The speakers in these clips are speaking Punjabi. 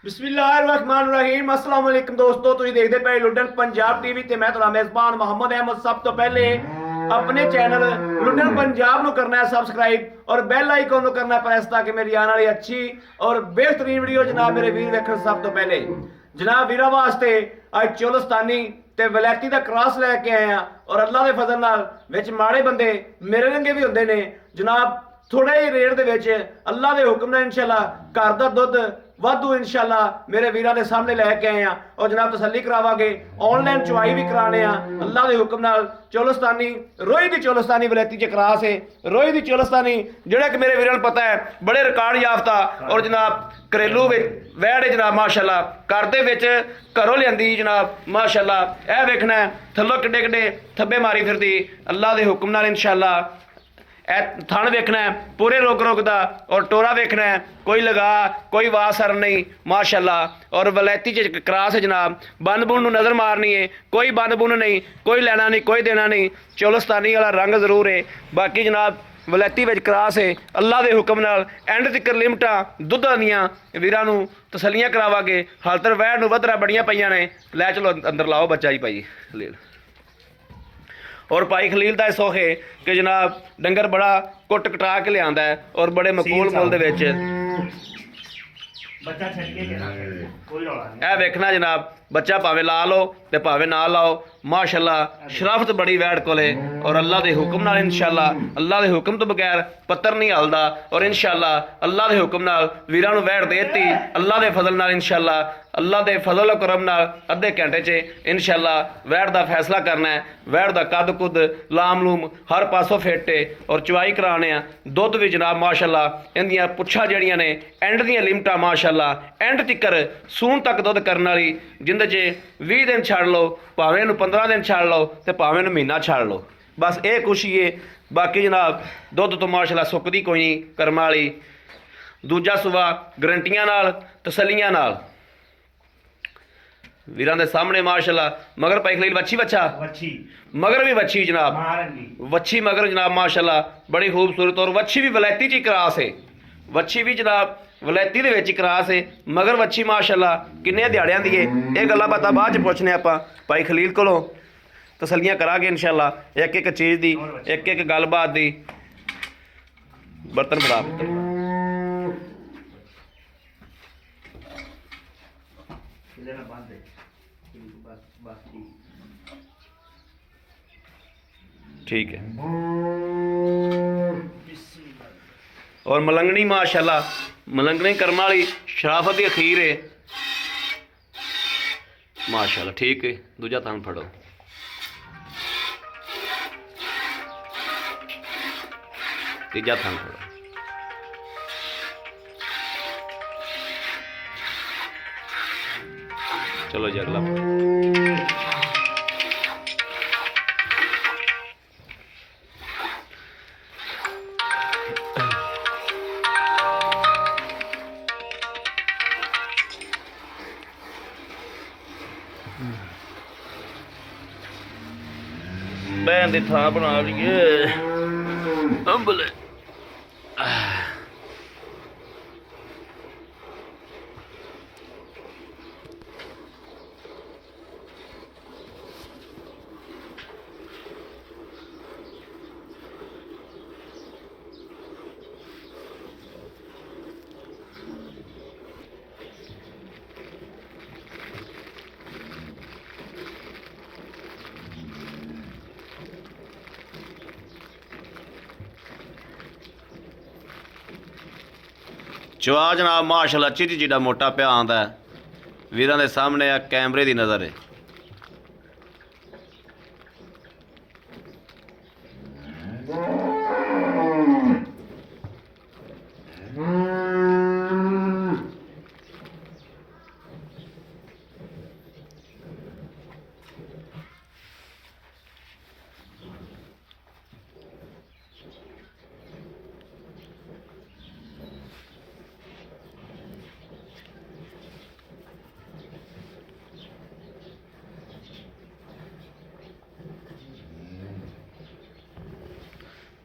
बिस्मिल्लाहिर्रहमानिर्रहीम अस्सलाम वालेकुम दोस्तों, ਤੁਸੀਂ ਦੇਖਦੇ ਪਏ ਲੁੱਡਨ ਪੰਜਾਬ ਟੀਵੀ ਤੇ ਮੈਂ ਤੁਹਾਡਾ ਮੇਜ਼ਬਾਨ ਮੁਹੰਮਦ ਅਹਿਮਦ। ਸਭ ਤੋਂ ਪਹਿਲੇ ਆਪਣੇ ਚੈਨਲ ਲੁੱਡਨ ਪੰਜਾਬ ਨੂੰ ਕਰਨਾ ਹੈ ਸਬਸਕ੍ਰਾਈਬ ਔਰ ਬੈਲ ਆਈਕਨ ਨੂੰ ਕਰਨਾ ਪ੍ਰੈਸ ਤਾਂ ਕਿ ਮੇਰੀ ਆਉਣ ਵਾਲੀ ਅੱਛੀ ਔਰ ਬਿਹਤਰੀਨ ਵੀਡੀਓ ਜਨਾਬ ਮੇਰੇ ਵੀਰ ਵੇਖਣ। ਸਭ ਤੋਂ ਪਹਿਲੇ ਜਨਾਬ ਵੀਰਾਂ ਵਾਸਤੇ ਅੱਜ ਚੋਲਸਤਾਨੀ ਤੇ ਵਲੈਤੀ ਦਾ ਕ੍ਰਾਸ ਲੈ ਕੇ ਆਏ ਆ ਔਰ ਅੱਲਾ ਦੇ ਫਜ਼ਲ ਨਾਲ ਵਿੱਚ ਮਾੜੇ ਬੰਦੇ ਮੇਰੇ ਰੰਗੇ ਵੀ ਹੁੰਦੇ ਨੇ ਜਨਾਬ। ਥੋੜੇ ਜਿਹੇ ਰੇਟ ਦੇ ਵਿੱਚ ਅੱਲਾ ਦੇ ਹੁਕਮ ਨਾਲ ਇਨਸ਼ਾਅੱਲਾ ਘਰ ਦਾ ਦੁੱਧ ਵਾਧੂ ਇਨਸ਼ਾਅੱਲਾ ਮੇਰੇ ਵੀਰਾਂ ਦੇ ਸਾਹਮਣੇ ਲੈ ਕੇ ਆਏ ਆ ਔਰ ਜਨਾਬ ਤਸੱਲੀ ਕਰਾਵਾਂਗੇ। ਆਨਲਾਈਨ ਚੁਆਈ ਵੀ ਕਰਾਣੇ ਆ ਅੱਲਾ ਦੇ ਹੁਕਮ ਨਾਲ। ਚੋਲਸਤਾਨੀ ਰੋਈ ਦੀ ਚੋਲਸਤਾਨੀ ਵਲੈਤੀ ਚ ਕਰਾਸ ਹੈ। ਰੋਈ ਦੀ ਚੋਲਸਤਾਨੀ ਜਿਹੜਾ ਕਿ ਮੇਰੇ ਵੀਰਾਂ ਨੂੰ ਪਤਾ ਹੈ ਬੜੇ ਰਿਕਾਰਡ ਯਾਫਤਾ ਔਰ ਜਨਾਬ ਘਰੇਲੂ ਵਹਿੜ ਜਨਾਬ ਮਾਸ਼ਾਅੱਲਾ ਘਰ ਦੇ ਵਿੱਚ ਘਰੋਂ ਲਿਆਂਦੀ ਜਨਾਬ ਮਾਸ਼ਾਅੱਲਾ। ਇਹ ਵੇਖਣਾ ਥੱਲੋਂ ਕਿੱਡੇ ਕਿੱਡੇ ਥੱਬੇ ਮਾਰੀ ਫਿਰਦੀ ਅੱਲਾ ਦੇ ਹੁਕਮ ਨਾਲ ਇਨਸ਼ਾਅੱਲਾ। ਥਣ ਵੇਖਣਾ है पूरे रुक रुकदा और टोरा वेखना है कोई लगा कोई वाह सर नहीं माशाअल्लाह। और वलैती च क्रास है जनाब। बन बुन नूं नज़र मारनी है कोई बन बुन नहीं कोई लेना नहीं कोई देना नहीं। चोलस्तानी वाला रंग जरूर है बाकी जनाब वलैती विच क्रास है अल्लाह के हुक्म नाल। एंड तक लिमटा दुद्धां दियां वीरां नूं तसल्लियां करावांगे। हाल तक वैड़ नूं वधरा बड़ियां पईयां ने। लै चलो अंदर लाओ बच्चा जी भाई ले। और भाई खलील का सुख है कि जनाब डंगर बड़ा कुट कटा के लिया है और बड़े मकबूल मुल दे विच वेखना जनाब। बच्चा भावें ला लो तो भावें ना लाओ माशाअल्लाह। शराफत बड़ी वैड़ कोले और अल्लाह के हुक्म नाल इंशाअल्लाह अल्लाह के हुक्म तो बगैर पत्थर नहीं हलदा। और इंशाअल्लाह अल्लाह के हुक्म नाल वीरां नूं वैड़ देती अल्लाह के फजल नाल इंशाअल्लाह। अल्लाह के फजल करम नाल अद्धे घंटे च इंशाअल्लाह वैड़ का फैसला करना है। वैड़ का कद कुद लाम लूम हर पासों फिट है और चवाई कराने आ। दुध भी जनाब माशाअल्लाह इंदियां पुच्छां जड़ियां ने एंड दियां लिमटां माशाअल्लाह। एंड तिकर सून तक दुध करने वाली जिंदे च 20 दिन छड़ लो भावें नूं 15 दिन छड़ लो तो भावें नूं महीना छड़ लो बस ये खुशी है। बाकी जनाब दुध तो माशाअल्लाह सुकदी कोई नहीं कर्मां वाली। दूजा सुबा गरंटियां नाल तसल्लियां नाल वीरां दे सामने माशाअल्लाह। मगर पाई खलील वच्छी बच्चा वच्छी मगर भी वच्छी जनाब वच्छी मगर जनाब माशाअल्लाह बड़ी खूबसूरत। और वच्छी भी वलैती च क्रास है। वच्छी भी जनाब वलैती दे विच क्रास है मगर वच्छी माशाअल्लाह किन्ने दिहाड़ियां दी है ये गल्लां बातां बाद च पुछने आपां भाई खलील कोलों तसल्लियां करांगे इंशाअल्लाह। एक एक चीज़ दी एक एक गलबात दी। बर्तन बड़ा पुत्तर ठीक है। और मलंगनी माशाअल्लाह मलंगनी कर्म वाली शराफत की अखीर है माशाअल्लाह। ठीक है दूजा थान फड़ो तीजा थान फड़ो। चलो जी अगला बहन की थां बना लीए अंबले। चवा जनाब माशाअल्लाह चिटी जिड्डा मोटा पिया आंदा है वीरां दे सामने आ कैमरे की नज़र है।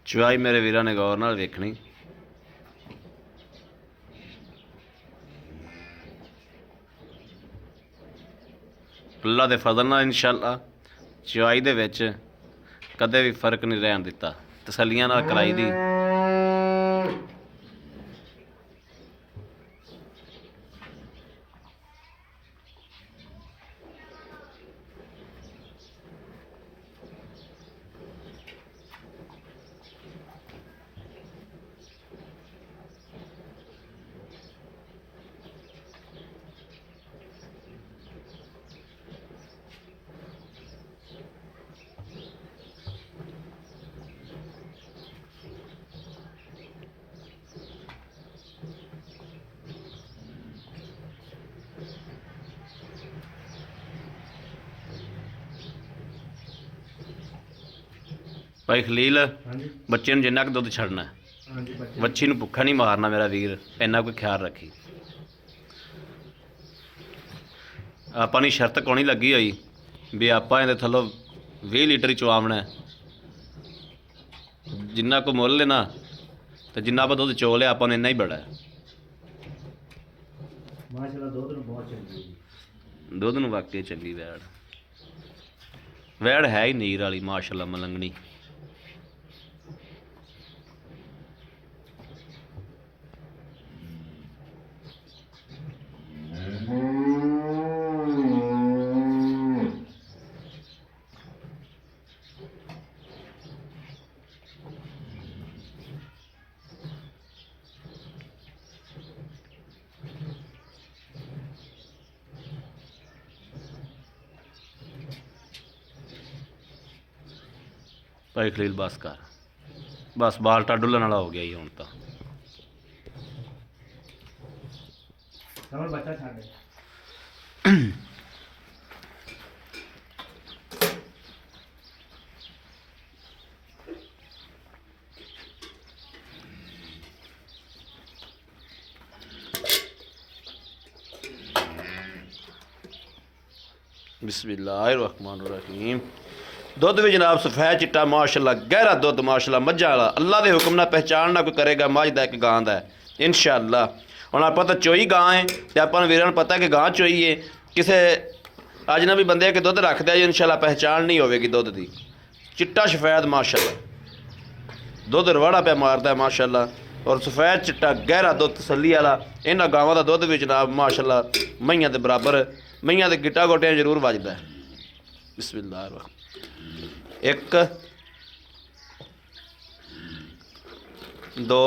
चवाई मेरे वीरां ने गौर नाल वेखनी। ਅੱਲਾ ਦੇ ਫਜ਼ਲ ਨਾਲ ਇਨਸ਼ਾਅੱਲਾ ਚਵਾਈ ਦੇ ਵਿੱਚ ਕਦੇ ਵੀ ਫਰਕ ਨਹੀਂ ਰਹਿਣ ਦਿੱਤਾ, ਤਸੱਲੀਆਂ ਨਾਲ ਕਰਾਈ ਦੀ। ਭਾਈ ਖਲੀਲ, ਬੱਚੇ ਨੂੰ ਜਿੰਨਾ ਕੁ ਦੁੱਧ ਛੱਡਣਾ, ਵੱਛੀ ਨੂੰ ਭੁੱਖਾ ਨਹੀਂ ਮਾਰਨਾ ਮੇਰਾ ਵੀਰ, ਇੰਨਾ ਕੋਈ ਖਿਆਲ ਰੱਖੀ। ਆਪਾਂ ਨੂੰ ਸ਼ਰਤ ਕੋਣੀ ਲੱਗੀ ਹੋਈ ਵੀ ਆਪਾਂ ਇਹਦੇ ਥੱਲੋਂ 20 ਲੀਟਰ ਹੀ ਚਵਾਉਣਾ, ਜਿੰਨਾ ਕੋ ਮੁੱਲ ਹੈ ਨਾ ਤੇ ਜਿੰਨਾ ਆਪਾਂ ਦੁੱਧ ਚੋ ਲਿਆ ਆਪਾਂ ਨੂੰ ਇੰਨਾ ਹੀ ਬੜਾ ਹੈ। ਮਾਸ਼ਾਅੱਲਾ ਦੁੱਧ ਨੂੰ ਬਹੁਤ ਚੰਗੀ ਹੈ, ਦੁੱਧ ਨੂੰ ਵਾਕਈ ਚੰਗੀ ਵੈੜ, ਵੈੜ ਹੈ ਹੀ ਨੀਰ ਵਾਲੀ ਮਾਸ਼ਾਅੱਲਾ ਮਲੰਗਣੀ। ਭਾਈ ਖਲੀਲ ਬਸ ਕਰ, ਬਸ ਬਾਲਟਾ ਡੁੱਲਣ ਵਾਲਾ ਹੋ ਗਿਆ ਜੀ ਹੁਣ ਤਾਂ। ਸਮਰ ਬੱਚਾ ਛੱਡ। बिस्मिल्लाहिर्रहमानिर्रहीम। दुध भी जनाब सफेद चिट्टा माशाअल्लाह, गहरा दुध माशाअल्लाह, मझां वाला। अल्लाह के हुक्म नाल पहचान ना कोई करेगा मझ दा एक गां दा इंशाअल्लाह। हुण आपां तां चोई गां है ते आपां वीरां नूं पता कि गां चोई है, किसे अजनबी बंदे के दुध रखदे जी इंशाअल्लाह पहचान नहीं होवेगी दुध दी। चिट्टा सफेद माशाअल्लाह, दुध रवाड़ा पे मारदा है माशाअल्लाह, और सफेद चिट्टा गहरा दुध तसल्ली वाला। इन्हां गावां दा दुध भी जनाब माशाअल्लाह मईयां दे बराबर, मईयां दे गिट्टा गोटियां जरूर वजदा है। बिस्मिल्लाह। एक दो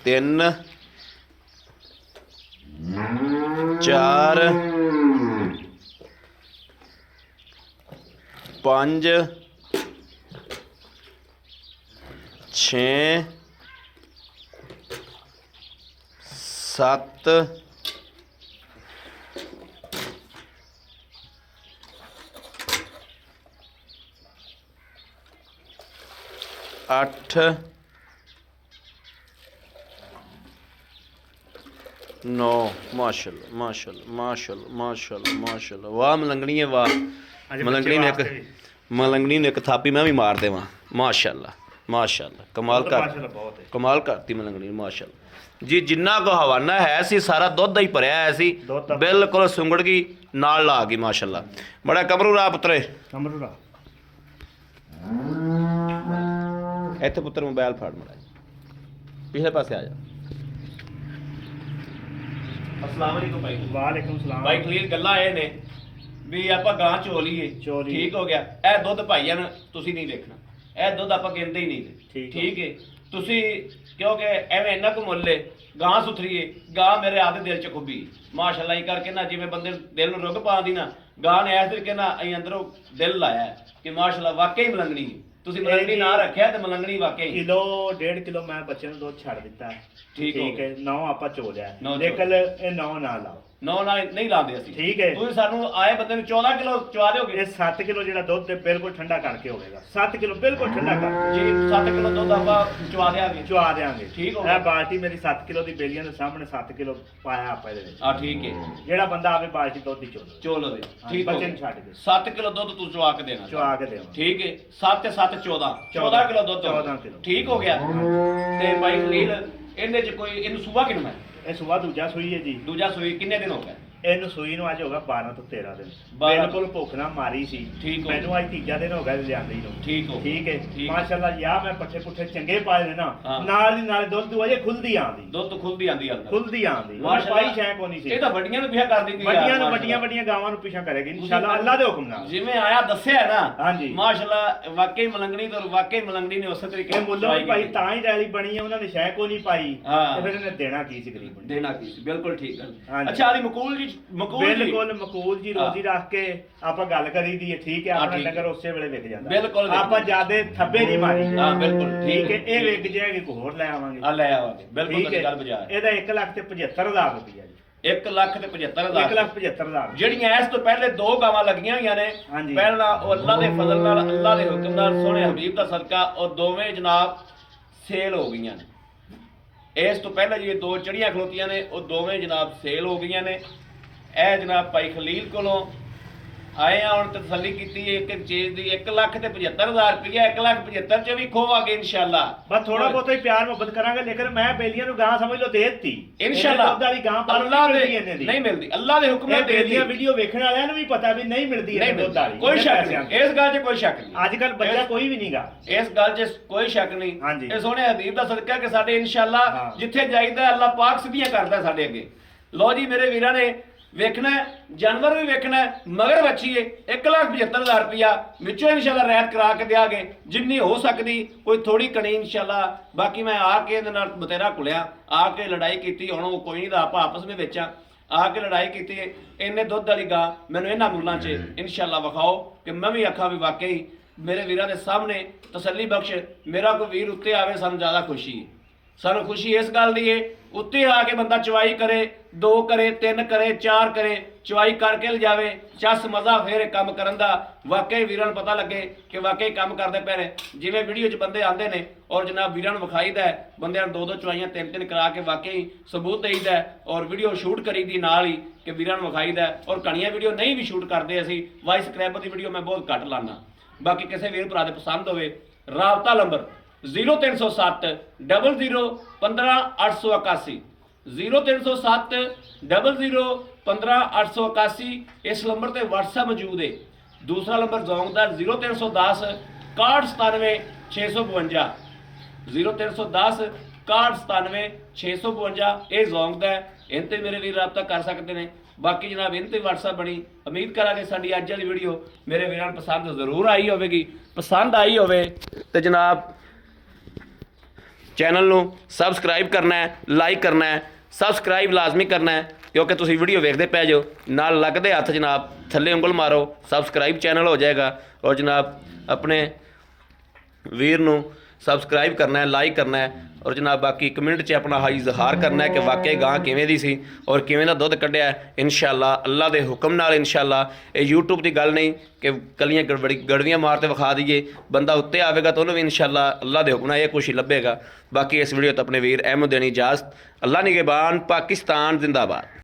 तीन चार पांच छे सत्त अठ नौ। माशाअल्लाह माशाअल्लाह माशाअल्लाह माशाअल्लाह माशाअल्लाह। वाह मलंगनी है वाह, मलंगनी ने एक थापी मैं भी मार देवां। माशाअल्लाह माशाअल्लाह, कमाल करती मलंगनी माशाअल्लाह जी। जिन्ना को हवाना है सी सारा दुध ही भरिया है सी, बिल्कुल सुंगड़ गई नाल ला गई माशाअल्लाह। बड़ा कमरू रा पुत्रे, कमरू रा इत्थे पुत्र मोबाइल फाड़ मड़ा, पिछले पासे आ जा। अस्सलाम वालेकुम भाई। वालेकुम सलाम भाई खलील, गल्लां ਇਹ ਨੇ ਵੀ ਆਪਾਂ ਗਾਂ ਚੋ ਲਈਏ, ਠੀਕ ਹੋ ਗਿਆ। ਇਹ ਦੁੱਧ ਭਾਈਆਂ ਨੂੰ ਤੁਸੀਂ ਨਹੀਂ ਵੇਖਣਾ, ਇਹ ਦੁੱਧ ਆਪਾਂ ਗਿਣਦੇ ਹੀ ਨਹੀਂ। ਠੀਕ ਹੈ, ਤੁਸੀਂ ਕਿਉਂਕਿ ਐਵੇਂ ਇੰਨਾ ਕੁ ਮੁੱਲ ਹੈ, ਗਾਂ ਸੁਥਰੀ ਹੈ, ਗਾਂ ਮੇਰੇ ਆਪ ਦੇ ਦਿਲ 'ਚ ਖੁੱਬੀ ਮਾਸ਼ਾਅੱਲਾ। ਇਹ ਕਰਕੇ ਨਾ ਜਿਵੇਂ ਬੰਦੇ ਦਿਲ ਨੂੰ ਰੁੱਗ ਪਾਉਂਦੀ ਨਾ, ਗਾਂ ਨੇ ਇਸ ਤਰੀਕੇ ਨਾਲ ਅਸੀਂ ਅੰਦਰੋਂ ਦਿਲ ਲਾਇਆ ਕਿ ਮਾਸ਼ਾਅੱਲਾ ਵਾਕਈ ਮਲੰਗਣੀ ਹੈ। ਤੁਸੀਂ ਮਲੰਗਣੀ ਨਾ ਰੱਖਿਆ ਤੇ ਮਲੰਗਣੀ ਵਾਕਈ ਕਿਲੋ 1.5 ਕਿਲੋ ਮੈਂ ਬੱਚੇ ਨੂੰ ਦੁੱਧ ਛੱਡ ਦਿੱਤਾ। ਠੀਕ ਹੈ, 9 ਆਪਾਂ ਚੋ ਲਿਆ, ਲੇਕਿਨ ਇਹ 9 ਨਾ ਲਾਓ, 9 ਨਾਲ ਨਹੀਂ ਲਾਉਂਦੇ ਅਸੀਂ। ਠੀਕ ਹੈ, ਤੁਸੀਂ ਸਾਨੂੰ ਆਏ ਬੰਦੇ ਨੂੰ 14 ਕਿਲੋ ਚਵਾ ਦਿਓਗੇ। ਇਹ 7 ਕਿਲੋ ਜਿਹੜਾ ਦੁੱਧ ਤੇ ਬਿਲਕੁਲ ਠੰਡਾ ਕਰਕੇ ਹੋਵੇਗਾ। 7 ਕਿਲੋ ਬਿਲਕੁਲ ਠੰਡਾ ਕਰਕੇ ਜੀ, 7 ਕਿਲੋ ਦੁੱਧ ਆਪਾਂ ਚਵਾ ਦਿਆਂਗੇ। ਠੀਕ ਹੋ ਗਿਆ। ਇਹ ਬਾਲਟੀ ਮੇਰੀ 7 ਕਿਲੋ ਦੀ ਬੇਲੀਆਂ ਦੇ ਸਾਹਮਣੇ 7 ਕਿਲੋ ਪਾਇਆ ਆਪਾਂ ਇਹਦੇ ਵਿੱਚ। ਠੀਕ ਹੈ, ਜਿਹੜਾ ਬੰਦਾ ਆਵੇ ਬਾਲਟੀ ਦੁੱਧ ਦੀ ਚੋ ਲਵੇ। ਠੀਕ, ਬੱਚੇ ਨੂੰ ਛੱਡ ਕੇ 7 ਕਿਲੋ ਦੁੱਧ ਤੂੰ ਚਵਾ ਕੇ ਦੇਣਾ। ਠੀਕ ਹੈ, 7 ਤੇ 7 14 ਕਿਲੋ ਦੁੱਧ। 14 ਕਿਲੋ। ਠੀਕ ਹੋ ਗਿਆ। ਤੇ ਭਾਈ ਖਲੀਲ, ਇਹਦੇ ਚ ਕੋਈ ਇਹਨੂੰ ਸੂਆ ਕਿਨੂੰ ਹੈ? ਇਹ ਸੁਬਾ ਦੂਜਾ ਸੂਈ ਹੈ ਜੀ। ਦੂਜਾ ਸੂਈ ਕਿੰਨੇ ਦਿਨ ਹੋ ਗਏ? ਇਹਨੂੰ ਸੂਈ ਨੂੰ ਅੱਜ ਹੋਗਾ 12 ਤੋਂ 13 ਦਿਨ। 12 ਬਿਲਕੁਲ ਭੁੱਖ ਨਾ ਮਾਰੀ ਸੀ। ਠੀਕ ਹੋ। ਮੈਨੂੰ ਅੱਜ ਤੀਜਾ ਦਿਨ ਹੋ ਗਿਆ ਲਿਆਂਦੇ ਨੂੰ। ਠੀਕ ਹੋ। ਠੀਕ ਹੈ ਠੀਕ। ਮਾਸ਼ਾਅੱਲਾ ਯਾ ਮੈਂ ਪੱਠੇ ਪੁੱਠੇ ਚੰਗੇ ਪਾਏ ਨੇ ਨਾ, ਹਾਂ। ਨਾਲ ਦੀ ਨਾਲ ਦੁੱਧ ਅਜੇ ਖੁੱਲਦੀ ਆਂਦੀ। ਦੁੱਧ ਖੁੱਲਦੀ ਆਂਦੀ ਆ ਖੁੱਲਦੀ ਆਂਦੀ ਮਾਸ਼ਾਅੱਲਾ। ਪਾਈ ਸ਼ੈਂਕ ਹੋਣੀ ਸੀ। ਇਹ ਤਾਂ ਵੱਡੀਆਂ ਨੂੰ ਪਿਆ ਕਰ ਦਿੰਦੀ ਆ ਵੱਡੀਆਂ ਨੂੰ ਵੱਡੀਆਂ ਗਾਵਾਂ ਨੂੰ ਪਿੱਛਾ ਕਰੇਗੀ ਇਨਸ਼ਾਅੱਲਾ ਅੱਲਾ ਦੇ ਹੁਕਮ ਨਾਲ। ਜਿਵੇਂ ਆਇਆ ਦੱਸਿਆ ਨਾ ਹਾਂਜੀ। ਮਾਸ਼ਾਅੱਲਾ ਵਾਕਈ ਮਲੰਗਣੀ ਤੋਂ ਵਾਕਈ ਮਲੰਗਣੀ ਨੇ ਉਸੇ ਤਰੀਕੇ ਇਹ ਮੁੱਲੋਂ ਵੀ ਭਾਈ ਤਾਂ ਹੀ ਰੈਲੀ ਬਣੀ ਹੈ, ਉਹਨਾਂ ਨੇ ਸ਼ੈਂਕ ਉਹ ਨਹੀਂ ਪਾਈ ਹਾਂ। ਤੇ ਫਿਰ ਇਹਨੇ ਦੇਣਾ ਕੀ ਸੀ ਗਰੀਬ ਨੂੰ? ਦੇਣਾ ਕੀ ਸੀ, ਬਿਲਕੁਲ ਠੀਕ ਗੱਲ। ਹਾਂਜੀ। ਅੱਛਾ ਆਦੀ ਮਕੂਲ ਜੀ ਬਿਲਕੁਲ ਮਕੂਲ ਜੀ ਰੋਜ਼ੀ ਰੱਖ ਕੇ ਆਪਾਂ ਗੱਲ ਕਰੀ ਦੀ ਹੈ। ਠੀਕ ਹੈ, ਆਪਣਾ ਠੀਕ ਹੈ। ਡੰਗਰ ਉਸੇ ਵੇਲੇ ਵਿਕ ਜਾਂਦਾ। ਬਿਲਕੁਲ ਵਿਕ ਆਪਾਂ ਜਾਂਦਾ। ਜਿਆਦੇ ਥੱਬੇ ਨਹੀਂ ਮਾਰੀ। ਹਾਂ ਬਿਲਕੁਲ ਠੀਕ ਹੈ, ਇਹ ਵਿਕ ਜਾਏਗੀ ਕੋਈ ਹੋਰ ਲੈ ਆਵਾਂਗੇ। ਆ ਲੈ ਆਵਾਂਗੇ ਬਿਲਕੁਲ ਠੀਕ ਤੁਹਾਡੀ ਹੈ, ਗੱਲ ਬਾਜ਼ਾਰ ਇਹਦਾ 1,75,000 ਰੁਪਇਆ ਜੀ। 1,75,000 1,75,000 ਜਿਹੜੀਆਂ ਇਸ ਤੋਂ ਪਹਿਲੇ ਦੋ ਗਾਵਾਂ ਲੱਗੀਆਂ ਹੋਈਆਂ ਨੇ ਹਾਂਜੀ। ਪਹਿਲਾਂ ਉਹ ਅੱਲਾ ਦੇ ਫਜ਼ਲ ਨਾਲ ਅੱਲਾ ਦੇ ਹੁਕਮ ਨਾਲ ਸੋਹਣੇ ਹਬੀਬ ਦਾ ਸਦਕਾ ਉਹ ਦੋਵੇਂ ਜਨਾਬ ਸੇਲ ਹੋ ਗਈਆਂ ਨੇ। ਇਸ ਤੋਂ ਪਹਿਲਾਂ ਜਿਹੜੀ ਦੋ ਚੜੀਆਂ ਖਲੋਤੀਆਂ ਨੇ ਉਹ ਦੋਵੇਂ ਜਨਾਬ ਸੇਲ ਹੋ ਗਈਆਂ ਨੇ। ਇਹ ਜਨਾਬ ਭਾਈ ਖਲੀਲ ਕੋਲੋਂ ਆਏ ਆ, ਹੁਣ ਤਸੱਲੀ ਕੀਤੀ ਹੈ ਇੱਕ ਚੀਜ਼ ਦੀ 1,75,000 ਰੁਪਇਆ 1,75,000 ਚ ਵੀ ਖੋਵਾਂਗੇ ਇਨਸ਼ਾਅੱਲਾ। ਬਸ ਥੋੜਾ ਬਹੁਤਾ ਹੀ ਪਿਆਰ ਮੁਹੱਬਤ ਕਰਾਂਗੇ, ਲੇਕਿਨ ਮੈਂ ਬੇਲੀਆਂ ਨੂੰ ਗਾਂ ਸਮਝ ਲਓ ਦੇ ਦਿੱਤੀ ਇਨਸ਼ਾਅੱਲਾ। ਦੁੱਧ ਵਾਲੀ ਗਾਂ ਪਾਲਣ ਅੱਲਾ ਦੇ ਇਹਨੇ ਦੀ ਨਹੀਂ ਮਿਲਦੀ, ਅੱਲਾ ਦੇ ਹੁਕਮ ਨਾਲ ਇਹ ਦੇ ਬੇਲੀਆਂ ਦਿੱਤੀ। ਵੀਡੀਓ ਵੇਖਣ ਵਾਲਿਆਂ ਨੂੰ ਵੀ ਪਤਾ ਵੀ ਨਹੀਂ ਮਿਲਦੀ ਨਹੀਂ ਇਹ ਦੁੱਧ ਵਾਲੀ। ਕੋਈ ਸ਼ੱਕ ਨਹੀਂ, ਇਸ ਗੱਲ 'ਚ ਕੋਈ ਸ਼ੱਕ ਨਹੀਂ। ਅੱਜ ਕੱਲ ਬੱਚਾ ਕੋਈ ਵੀ ਨਹੀਂਗਾ। ਇਸ ਗੱਲ 'ਚ ਕੋਈ ਸ਼ੱਕ ਨਹੀਂ। ਹਾਂਜੀ। ਇਹ ਸੋਹਣੇ ਹਬੀਬ ਦਾ ਸਦਕਾ ਕਿ ਸਾਡੇ ਇਨਸ਼ਾਅੱਲਾ ਹਾਂ। ਜਿੱਥੇ ਜਾਈਦਾ ਅੱਲਾ ਪਾਕ ਸਿੱਧੀਆਂ ਕਰਦਾ ਸਾਡੇ ਅੱਗੇ। ਲੋ ਜੀ ਮੇਰੇ ਵੀਰਾਂ ਨੇ ਵੇਖਣਾ ਹੈ, ਜਾਨਵਰ ਵੀ ਵੇਖਣਾ ਹੈ, ਮਗਰ ਬੱਚੀ ਹੈ 1,75,000 ਰੁਪਇਆ ਵਿੱਚੋਂ ਇਨਸ਼ਾਅੱਲਾ ਰਹਿਤ ਕਰਾ ਕੇ ਦਿਆਂਗੇ ਜਿੰਨੀ ਹੋ ਸਕਦੀ, ਕੋਈ ਥੋੜੀ ਕਣੀ ਇਨਸ਼ਾਅੱਲਾ। ਬਾਕੀ ਮੈਂ ਆ ਕੇ ਇਹਦੇ ਨਾਲ ਬਤੇਰਾ ਕੁਲਿਆ, ਆ ਕੇ ਲੜਾਈ ਕੀਤੀ, ਹੁਣ ਉਹ ਕੋਈ ਨਹੀਂ ਦਾ ਆਪਾਂ ਆਪਸ ਵਿੱਚ ਵੇਚਾਂ। ਆ ਕੇ ਲੜਾਈ ਕੀਤੀ ਹੈ, ਇੰਨੇ ਦੁੱਧ ਵਾਲੀ ਗਾਂ ਮੈਨੂੰ ਇਹਨਾਂ ਮੁੱਲਾਂ 'ਚ ਇਨਸ਼ਾਅੱਲਾ ਵਿਖਾਓ ਕਿ ਮੈਂ ਵੀ ਆਖਾਂ ਵੀ ਵਾਕਈ ਮੇਰੇ ਵੀਰਾਂ ਦੇ ਸਾਹਮਣੇ ਤਸੱਲੀ ਬਖਸ਼ ਮੇਰਾ ਕੋਈ ਵੀਰ ਉੱਤੇ ਆਵੇ, ਸਾਨੂੰ ਜ਼ਿਆਦਾ ਖੁਸ਼ੀ ਹੈ। ਸਾਨੂੰ ਖੁਸ਼ੀ ਇਸ ਗੱਲ ਦੀ ਹੈ ਉੱਤੇ ਆ ਕੇ ਬੰਦਾ ਚਵਾਈ ਕਰੇ, 2 ਕਰੇ, 3 ਕਰੇ, 4 ਕਰੇ, ਚਵਾਈ ਕਰਕੇ ਲਿਜਾਵੇ, ਚਸ ਮਜ਼ਾ ਫੇਰ ਕੰਮ ਕਰਨ ਦਾ। ਵਾਕਈ ਵੀਰਾਂ ਨੂੰ ਪਤਾ ਲੱਗੇ ਕਿ ਵਾਕਈ ਕੰਮ ਕਰਦੇ ਪਏ ਨੇ। ਜਿਵੇਂ ਵੀਡੀਓ 'ਚ ਬੰਦੇ ਆਉਂਦੇ ਨੇ ਔਰ ਜਨਾਬ ਵੀਰਾਂ ਨੂੰ ਵਿਖਾਈਦਾ ਹੈ, ਬੰਦਿਆਂ ਨੂੰ 2-2 ਚਵਾਈਆਂ 3-3 ਕਰਾ ਕੇ ਵਾਕਈ ਸਬੂਤ ਦੇਈਦਾ ਹੈ ਔਰ ਵੀਡੀਓ ਸ਼ੂਟ ਕਰੀਦੀ ਨਾਲ ਹੀ ਕਿ ਵੀਰਾਂ ਨੂੰ ਵਿਖਾਈਦਾ ਹੈ। ਔਰ ਕਣੀਆਂ ਵੀਡੀਓ ਨਹੀਂ ਵੀ ਸ਼ੂਟ ਕਰਦੇ ਅਸੀਂ, ਵਾਇਸ ਸਕ੍ਰੈਪਰ ਦੀ ਵੀਡੀਓ ਮੈਂ ਬਹੁਤ ਘੱਟ ਲਾਨਾ। ਬਾਕੀ ਕਿਸੇ ਵੀਰ ਭਰਾ ਦੇ ਪਸੰਦ ਹੋਵੇ, ਰਾਬਤਾ ਨੰਬਰ 0307 00 15 881 0307 00 15 881। ਇਸ ਨੰਬਰ ਤੇ WhatsApp ਮੌਜੂਦ ਹੈ। ਦੂਸਰਾ ਨੰਬਰ ਜ਼ੋਂਗ ਦਾ 0310 6197 652 0310 6197 652। ਇਹ ਜ਼ੋਂਗ ਦਾ ਹੈ, ਇਨ ਤੇ ਮੇਰੇ ਵੀਰ ਰਾਬਤਾ ਕਰ ਸਕਦੇ ਨੇ। ਬਾਕੀ ਜਨਾਬ ਇਨ ਤੇ WhatsApp ਬਣੀ। ਉਮੀਦ ਕਰਾਂਗੇ ਸਾਡੀ ਅੱਜ ਵਾਲੀ ਵੀਡੀਓ ਮੇਰੇ ਵੀਰਾਂ ਨੂੰ ਪਸੰਦ ਜ਼ਰੂਰ ਆਈ ਹੋਵੇਗੀ। ਪਸੰਦ ਆਈ ਹੋਵੇ ਤੇ ਜਨਾਬ ਚੈਨਲ ਨੂੰ ਸਬਸਕ੍ਰਾਈਬ ਕਰਨਾ ਹੈ, ਲਾਈਕ ਕਰਨਾ ਹੈ, ਸਬਸਕ੍ਰਾਈਬ ਲਾਜ਼ਮੀ ਕਰਨਾ ਹੈ ਕਿਉਂਕਿ ਤੁਸੀਂ ਵੀਡੀਓ ਵੇਖਦੇ ਪੈ ਜਾਓ, ਨਾਲ ਲੱਗਦੇ ਹੱਥ ਜਨਾਬ ਥੱਲੇ ਉਂਗਲ ਮਾਰੋ, ਸਬਸਕ੍ਰਾਈਬ ਚੈਨਲ ਹੋ ਜਾਏਗਾ। ਔਰ ਜਨਾਬ ਆਪਣੇ ਵੀਰ ਨੂੰ ਸਬਸਕ੍ਰਾਈਬ ਕਰਨਾ ਹੈ, ਲਾਈਕ ਕਰਨਾ ਹੈ ਔਰ ਜਨਾਬ ਬਾਕੀ ਕਮੈਂਟ 'ਚ ਆਪਣਾ ਹਾਈ ਇਜ਼ਹਾਰ ਕਰਨਾ ਹੈ ਕਿ ਵਾਕਈ ਗਾਂ ਕਿਵੇਂ ਦੀ ਸੀ ਔਰ ਕਿਵੇਂ ਦਾ ਦੁੱਧ ਕੱਢਿਆ ਹੈ। ਇਨਸ਼ਾਅੱਲਾ ਅੱਲਾ ਦੇ ਹੁਕਮ ਨਾਲ ਇਨਸ਼ਾਅੱਲਾ। ਇਹ YouTube ਦੀ ਗੱਲ ਨਹੀਂ ਕਿ ਕਲੀਆਂ ਗੜਵੀਆਂ ਮਾਰ ਤੇ ਵਿਖਾ ਦਈਏ। ਬੰਦਾ ਉੱਤੇ ਆਵੇਗਾ ਤਾਂ ਉਹਨੂੰ ਵੀ ਇਨਸ਼ਾਅੱਲਾ ਅੱਲਾ ਦੇ ਹੁਕਮ ਨਾਲ ਇਹ ਕੁਛ ਹੀ ਲੱਭੇਗਾ। ਬਾਕੀ ਇਸ ਵੀਡੀਓ ਤੋਂ ਆਪਣੇ ਵੀਰ ਅਹਿਮਦ ਦੇਣੀ ਇਜਾਜ਼ਤ। ਅੱਲਾ ਨਿਗਹਿਬਾਨ, ਪਾਕਿਸਤਾਨ ਜ਼ਿੰਦਾਬਾਦ।